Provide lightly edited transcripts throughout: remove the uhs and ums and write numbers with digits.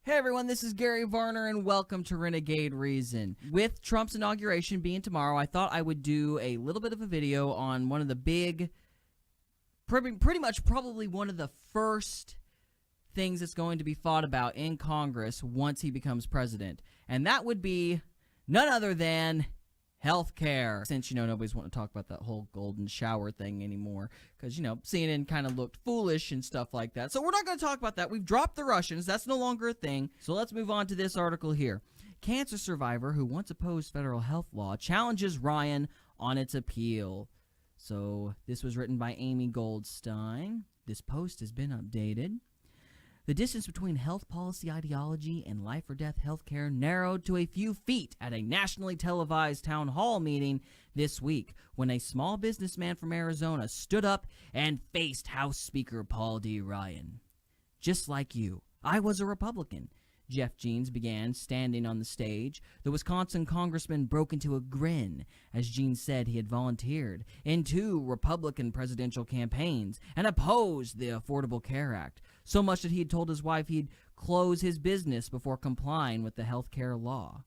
Hey everyone, this is Gary Varner and welcome to Renegade Reason. With Trump's inauguration being tomorrow, I thought I would do a little bit of a video on one of the big, pretty much probably one of the first things that's going to be fought about in Congress once he becomes president. And that would be none other than healthcare. Since, nobody's wanting to talk about that whole golden shower thing anymore because, CNN kind of looked foolish and stuff like that. So we're not going to talk about that. We've dropped the Russians. That's no longer a thing. So let's move on to this article here. Cancer survivor who once opposed federal health law challenges Ryan on its appeal. So this was written by Amy Goldstein. This post has been updated. The distance between health policy ideology and life-or-death health care narrowed to a few feet at a nationally televised town hall meeting this week when a small businessman from Arizona stood up and faced House Speaker Paul D. Ryan. Just like you, I was a Republican. Jeff Jeans began, standing on the stage. The Wisconsin congressman broke into a grin as Jeans said he had volunteered in 2 Republican presidential campaigns and opposed the Affordable Care Act, so much that he had told his wife he'd close his business before complying with the health care law.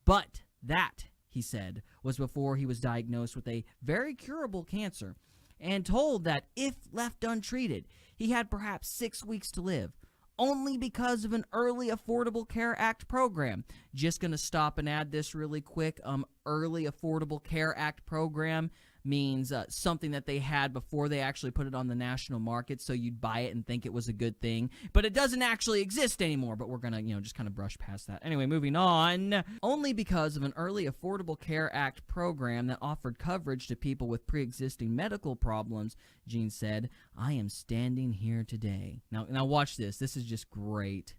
But that, he said, was before he was diagnosed with a very curable cancer and told that if left untreated, he had perhaps 6 weeks to live. Only because of an early Affordable Care Act program. Just going to stop and add this really quick. Early Affordable Care Act program means something that they had before they actually put it on the national market, so you'd buy it and think it was a good thing. But it doesn't actually exist anymore, but we're going to, just kind of brush past that. Anyway, moving on. Only because of an early Affordable Care Act program that offered coverage to people with pre-existing medical problems, Jean said, I am standing here today. Now watch this. This is just great.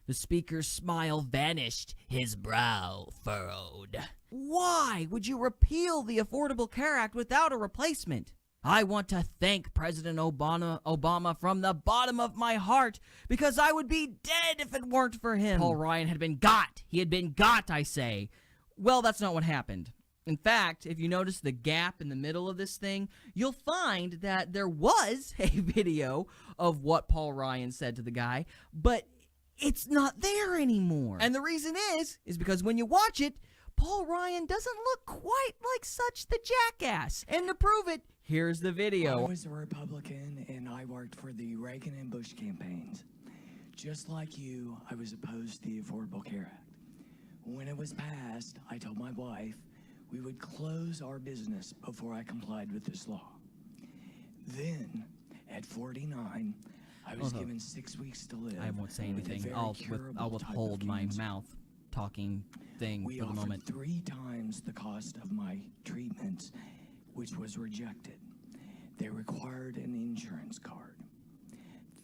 The speaker's smile vanished, his brow furrowed. Why would you repeal the Affordable Care Act without a replacement? I want to thank President Obama from the bottom of my heart because I would be dead if it weren't for him. Paul Ryan had been got. He had been got, I say. Well, that's not what happened. In fact, if you notice the gap in the middle of this thing, you'll find that there was a video of what Paul Ryan said to the guy, but it's not there anymore. And the reason is because when you watch it, Paul Ryan doesn't look quite like such the jackass. And to prove it, here's the video. I was a Republican and I worked for the Reagan and Bush campaigns. Just like you, I was opposed to the Affordable Care Act. When it was passed, I told my wife we would close our business before I complied with this law. Then, at 49, I was given 6 weeks to live. I won't say anything. I'll withhold my mouth talking thing for the moment. 3 times the cost of my treatments, which was rejected. They required an insurance card.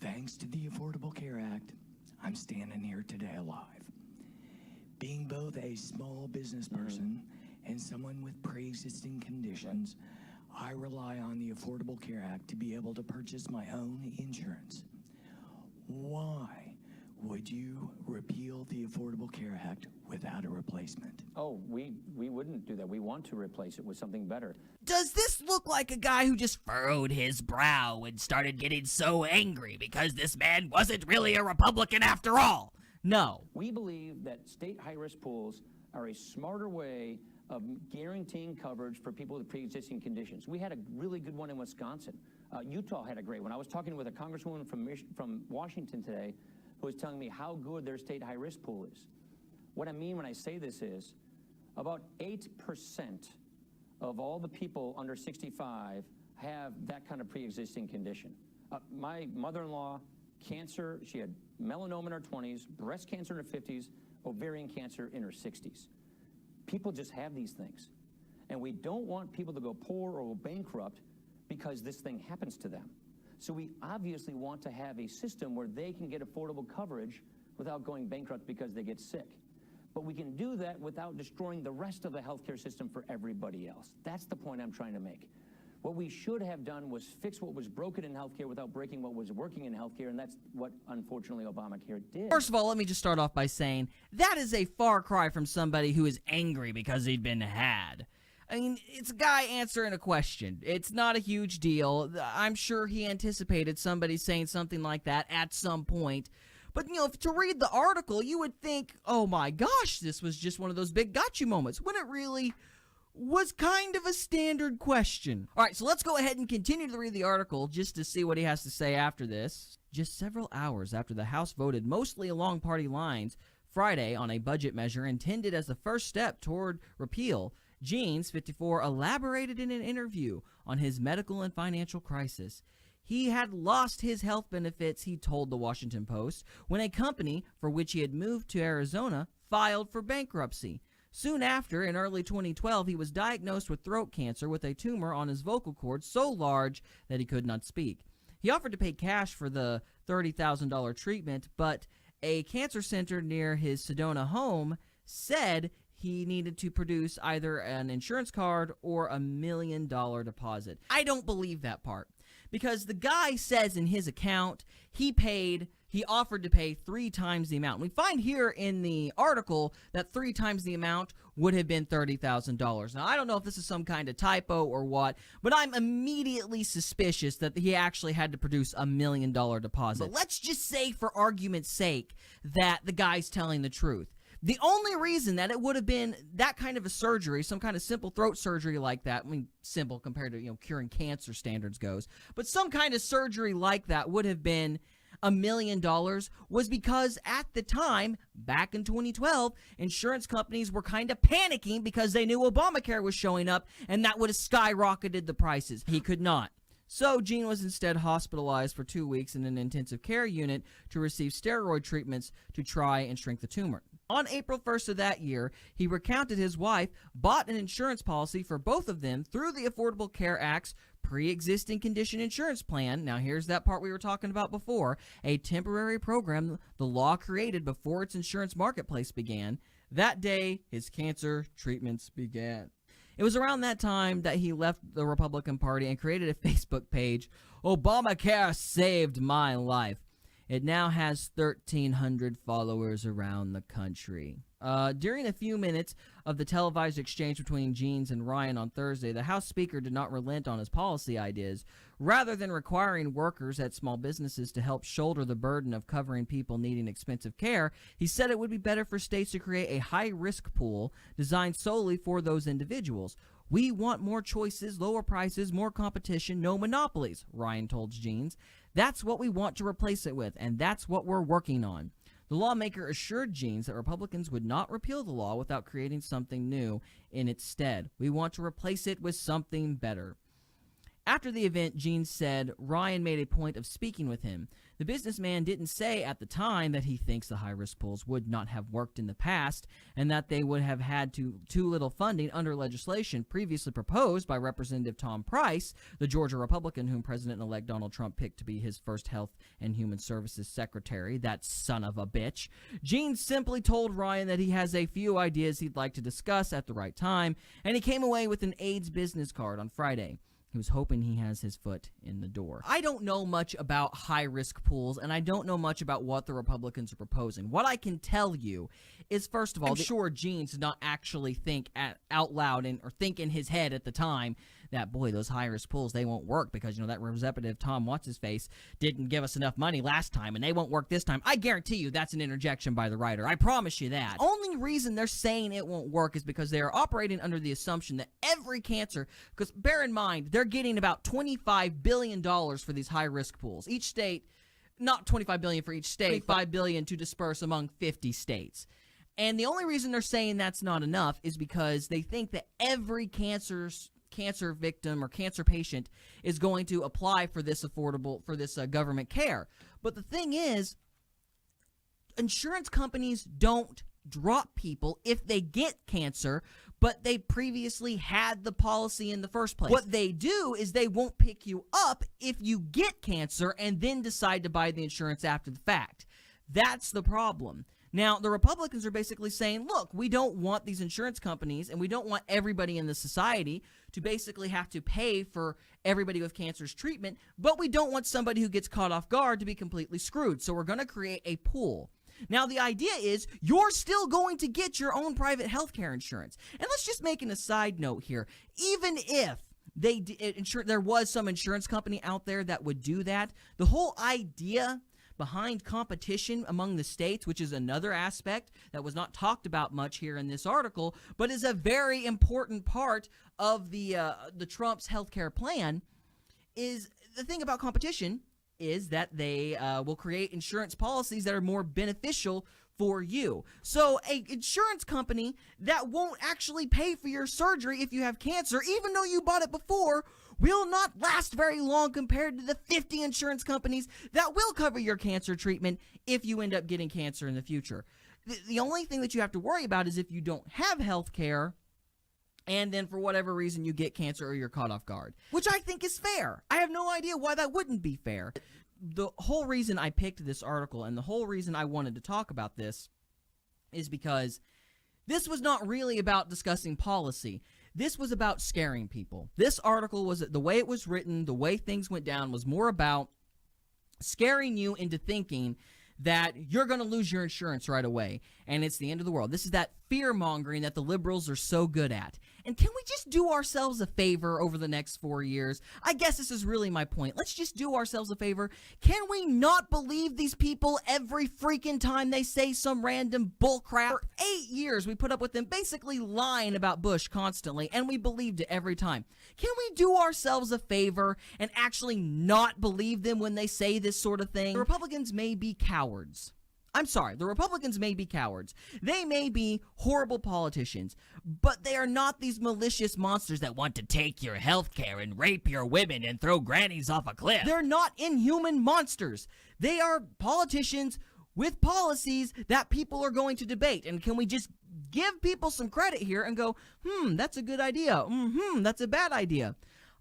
Thanks to the Affordable Care Act, I'm standing here today alive. Being both a small business person and someone with pre-existing conditions, I rely on the Affordable Care Act to be able to purchase my own insurance. Why would you repeal the Affordable Care Act without a replacement? Oh, we wouldn't do that. We want to replace it with something better. Does this look like a guy who just furrowed his brow and started getting so angry because this man wasn't really a Republican after all? No. We believe that state high-risk pools are a smarter way of guaranteeing coverage for people with pre-existing conditions. We had a really good one in Wisconsin. Utah had a great one. I was talking with a congresswoman from Washington today who was telling me how good their state high-risk pool is. What I mean when I say this is about 8% of all the people under 65 have that kind of pre-existing condition. My mother-in-law, cancer, she had melanoma in her 20s, breast cancer in her 50s, ovarian cancer in her 60s. People just have these things. And we don't want people to go poor or bankrupt because this thing happens to them. So we obviously want to have a system where they can get affordable coverage without going bankrupt because they get sick. But we can do that without destroying the rest of the healthcare system for everybody else. That's the point I'm trying to make. What we should have done was fix what was broken in healthcare without breaking what was working in healthcare, and that's what, unfortunately, ObamaCare did. First of all, let me just start off by saying that is a far cry from somebody who is angry because he'd been had. I mean, it's a guy answering a question. It's not a huge deal. I'm sure he anticipated somebody saying something like that at some point. But, to read the article, you would think, oh my gosh, this was just one of those big gotcha moments, when it really was kind of a standard question. All right, so let's go ahead and continue to read the article just to see what he has to say after this. Just several hours after the House voted mostly along party lines Friday on a budget measure intended as the first step toward repeal, Jeans, 54, elaborated in an interview on his medical and financial crisis. He had lost his health benefits, he told the Washington Post, when a company for which he had moved to Arizona filed for bankruptcy. Soon after, in early 2012, he was diagnosed with throat cancer with a tumor on his vocal cords so large that he could not speak. He offered to pay cash for the $30,000 treatment, but a cancer center near his Sedona home said he needed to produce either an insurance card or $1 million deposit. I don't believe that part, because the guy says in his account he offered to pay 3 times the amount. We find here in the article that 3 times the amount would have been $30,000. Now, I don't know if this is some kind of typo or what, but I'm immediately suspicious that he actually had to produce $1 million deposit. But let's just say, for argument's sake, that the guy's telling the truth. The only reason that it would have been that kind of a surgery, some kind of simple throat surgery like that, I mean, simple compared to, curing cancer standards goes, but some kind of surgery like that would have been $1 million, was because at the time, back in 2012, insurance companies were kind of panicking because they knew Obamacare was showing up and that would have skyrocketed the prices. He could not. So Gene was instead hospitalized for 2 weeks in an intensive care unit to receive steroid treatments to try and shrink the tumor. On April 1st of that year, he recounted his wife bought an insurance policy for both of them through the Affordable Care Act's pre-existing condition insurance plan. Now, here's that part we were talking about before, a temporary program the law created before its insurance marketplace began. That day, his cancer treatments began. It was around that time that he left the Republican Party and created a Facebook page, Obamacare Saved My Life. It now has 1,300 followers around the country. During a few minutes of the televised exchange between Jeans and Ryan on Thursday, the House Speaker did not relent on his policy ideas. Rather than requiring workers at small businesses to help shoulder the burden of covering people needing expensive care, he said it would be better for states to create a high-risk pool designed solely for those individuals. We want more choices, lower prices, more competition, no monopolies, Ryan told Jeans. That's what we want to replace it with, and that's what we're working on. The lawmaker assured Jeans that Republicans would not repeal the law without creating something new in its stead. We want to replace it with something better. After the event, Jeans said Ryan made a point of speaking with him. The businessman didn't say at the time that he thinks the high-risk pools would not have worked in the past and that they would have had too little funding under legislation previously proposed by Representative Tom Price, the Georgia Republican whom President-elect Donald Trump picked to be his first Health and Human Services Secretary, that son of a bitch. Jeans simply told Ryan that he has a few ideas he'd like to discuss at the right time, and he came away with an AIDS business card on Friday. He was hoping he has his foot in the door. I don't know much about high-risk pools, and I don't know much about what the Republicans are proposing. What I can tell you is, first of all, I'm sure Jeans did not actually think out loud or think in his head at the time that, boy, those high-risk pools, they won't work because, that Representative Tom What's-His-Face didn't give us enough money last time, and they won't work this time. I guarantee you that's an interjection by the writer. I promise you that. The only reason they're saying it won't work is because they are operating under the assumption that every cancer, because bear in mind, they're getting about $25 billion for these high-risk pools. Each state, not $25 billion for each state, $5 billion to disperse among 50 states. And the only reason they're saying that's not enough is because they think that every cancer victim or cancer patient is going to apply for this government care. But the thing is, insurance companies don't drop people if they get cancer, but they previously had the policy in the first place. What they do is they won't pick you up if you get cancer and then decide to buy the insurance after the fact. That's the problem. Now, the Republicans are basically saying, look, we don't want these insurance companies and we don't want everybody in the society to basically have to pay for everybody with cancer's treatment, but we don't want somebody who gets caught off guard to be completely screwed. So we're going to create a pool. Now, the idea is you're still going to get your own private health care insurance. And let's just make a side note here. Even if there was some insurance company out there that would do that, the whole idea behind competition among the states, which is another aspect that was not talked about much here in this article, but is a very important part of the Trump's healthcare plan, is the thing about competition is that they will create insurance policies that are more beneficial for you. So a insurance company that won't actually pay for your surgery if you have cancer, even though you bought it before, will not last very long compared to the 50 insurance companies that will cover your cancer treatment if you end up getting cancer in the future. The only thing that you have to worry about is if you don't have health care and then for whatever reason you get cancer or you're caught off guard, which I think is fair. I have no idea why that wouldn't be fair. The whole reason I picked this article and the whole reason I wanted to talk about this is because this was not really about discussing policy. This was about scaring people. This article was, the way it was written, the way things went down, was more about scaring you into thinking that you're going to lose your insurance right away and it's the end of the world. This is that fear-mongering that the liberals are so good at. And can we just do ourselves a favor over the next 4 years? I guess this is really my point. Let's just do ourselves a favor. Can we not believe these people every freaking time they say some random bullcrap? For 8 years, we put up with them basically lying about Bush constantly, and we believed it every time. Can we do ourselves a favor and actually not believe them when they say this sort of thing? The Republicans may be cowards. I'm sorry, the Republicans may be cowards. They may be horrible politicians, but they are not these malicious monsters that want to take your health care and rape your women and throw grannies off a cliff. They're not inhuman monsters. They are politicians with policies that people are going to debate. And can we just give people some credit here and go, that's a good idea. That's a bad idea.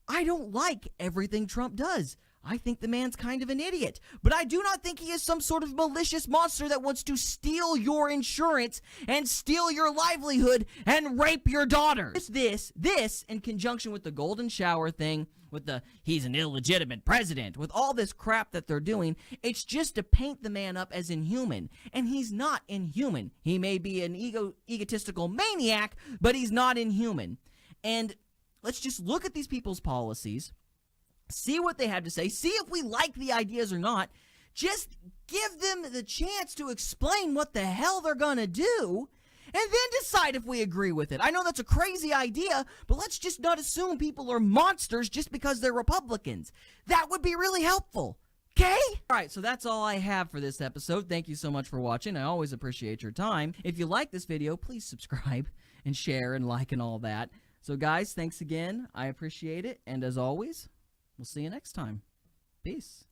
I don't like everything Trump does. I think the man's kind of an idiot, but I do not think he is some sort of malicious monster that wants to steal your insurance and steal your livelihood and rape your daughters. This, in conjunction with the golden shower thing, with the he's an illegitimate president, with all this crap that they're doing, it's just to paint the man up as inhuman, and he's not inhuman. He may be an egotistical maniac, but he's not inhuman. And let's just look at these people's policies, see what they have to say, see if we like the ideas or not. Just give them the chance to explain what the hell they're going to do, and then decide if we agree with it. I know that's a crazy idea, but let's just not assume people are monsters just because they're Republicans. That would be really helpful. Okay? All right, so that's all I have for this episode. Thank you so much for watching. I always appreciate your time. If you like this video, please subscribe and share and like and all that. So guys, thanks again. I appreciate it. And as always, we'll see you next time. Peace.